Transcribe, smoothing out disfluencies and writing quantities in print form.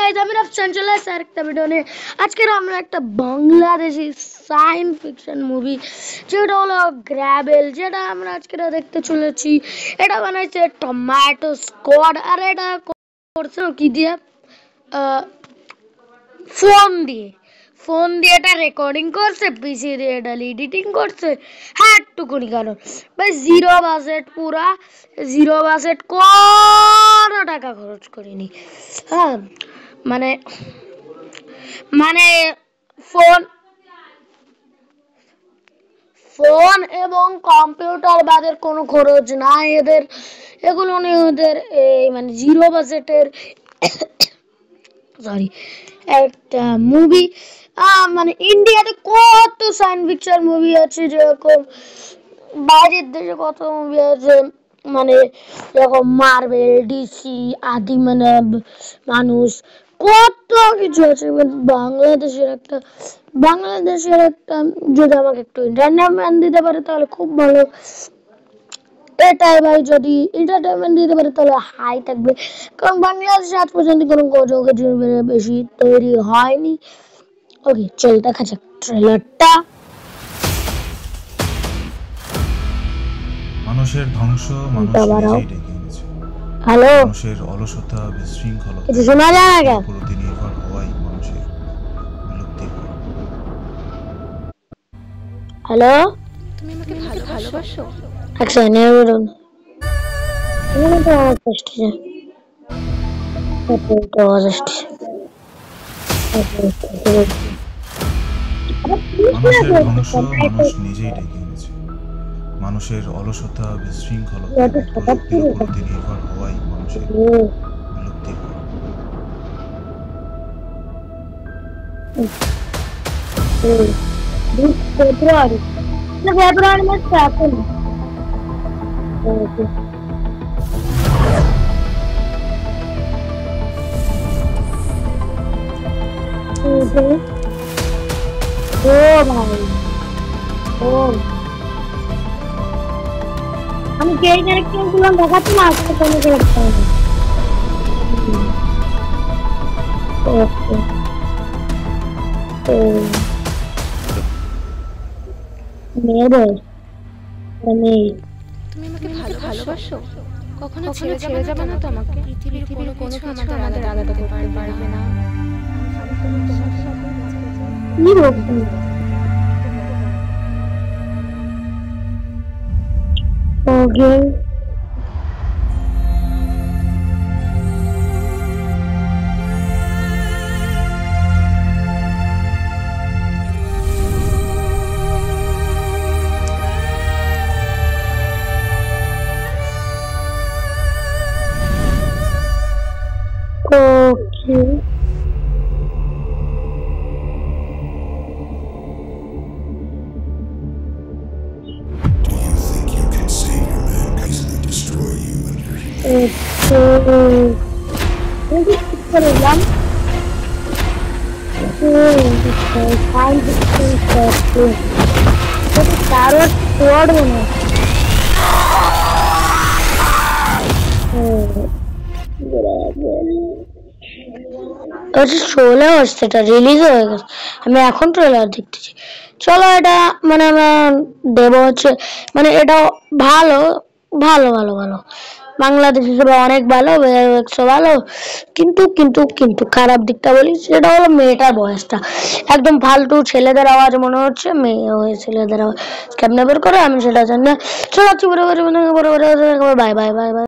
Guys, আমি রাফসান চলে আসছি আরেকটা ভিডিও নিয়ে। আজকে আমরা একটা বাংলাদেশি সায়েন্স ফিকশন মুভি, যেটা হলো গ্র্যাবেল, যেটা আমরা আজকে দেখতে চলেছি। এটা বানাইছে টমেটো স্কোয়াড, আর এটা করছে কি দিয়ে, ফোন দিয়ে এটা রেকর্ডিং করছে, পিসি দিয়ে এটা এডিটিং করছে। হ্যাঁ, টুকুনি কারণ ভাই জিরো বাজেট, পুরা জিরো বাজেট, কোনো টাকা খরচ করিনি। হ্যাঁ, মানে মানে ফোন ফোন এবং কম্পিউটার বাদের কোনো খরচ নাই এদের। এগুলো নিয়ে ওদের এই মানে জিরো বাজেটের সরি একটা মুভি। মানে ইন্ডিয়াতে কত সায়েন্স ফিকশন মুভি আছে, যেরকম বাইরের দেশে কত মুভি আছে, মানে যেরকম মার্বেল, ডিসি, আদি মানব, মানুষ, কত কিছু আছে। বাংলাদেশের একটা যদি আমাকে একটু এন্টারটেনমেন্ট দিতে পারে তাহলে খুব ভালো। এটাই ভাই, যদি এন্টারটেনমেন্ট দিতে পারে তাহলে হাই থাকবে, কারণ বাংলাদেশে আজ পর্যন্ত কোনো গজগজি বেশি তৈরি হয়নি। ওকে, চল দেখা যাক ট্রেলারটা। মানুষের ধ্বংস মানুষ নিজেই ডেকে এনেছে। হ্যালো, মানুষের অলসতা, বিশৃঙ্খলতা, কিছু শোনা যায় না কেন? প্রতি নির্ভর হওয়াই মানুষের বিলুপ্তির পথ। হ্যালো, তুমি আমাকে ভালোবাসো? আচ্ছা নিয়ে বলুন। এখানে তো আমার কষ্ট যায়, তো অজস্ট মানুষের ধ্বংস মানুষ নিজেই ডেকে এনেছে। মানুষের অলসতা, বিশৃঙ্খলতা, প্রযুক্তির প্রতি নির্ভর হওয়াই মানুষের বিলুপ্তির পথ। ফেব্রুয়ারি মাসে এখন আমি যে ক্যারেক্টার গুলো দেখাচ্ছি না, আজকে কোনো ক্যারেক্টার মেয়েদের তুমি আমাকে ভালোবাসো? কখনো ছেড়ে যাবে না তো আমাকে? পৃথিবীর কোনো কিছু আমাদের আলাদা করতে পারবে না। কি বলছি? ওকে, okay. Do you think you can save your man easily destroy you and your ষোলো সেটা রিলিজ হয়ে গেছে, আমি এখন ট্রেলার দেখতেছি। চলো, এটা মানে আমরা দেব হচ্ছে, মানে এটা ভালো ভালো ভালো ভালো বাংলাদেশ হিসেবে অনেক ভালো, ভালো। কিন্তু কিন্তু কিন্তু খারাপ দিকটা বলি, সেটা হলো মেয়েটার বয়সটা একদম ফালতু, ছেলেদের আওয়াজ মনে হচ্ছে মেয়ে হয়ে ছেলেদের আওয়াজ কেমনে বের করে আমি সেটা জানি না। চলো, বাই বাই বাই বাই।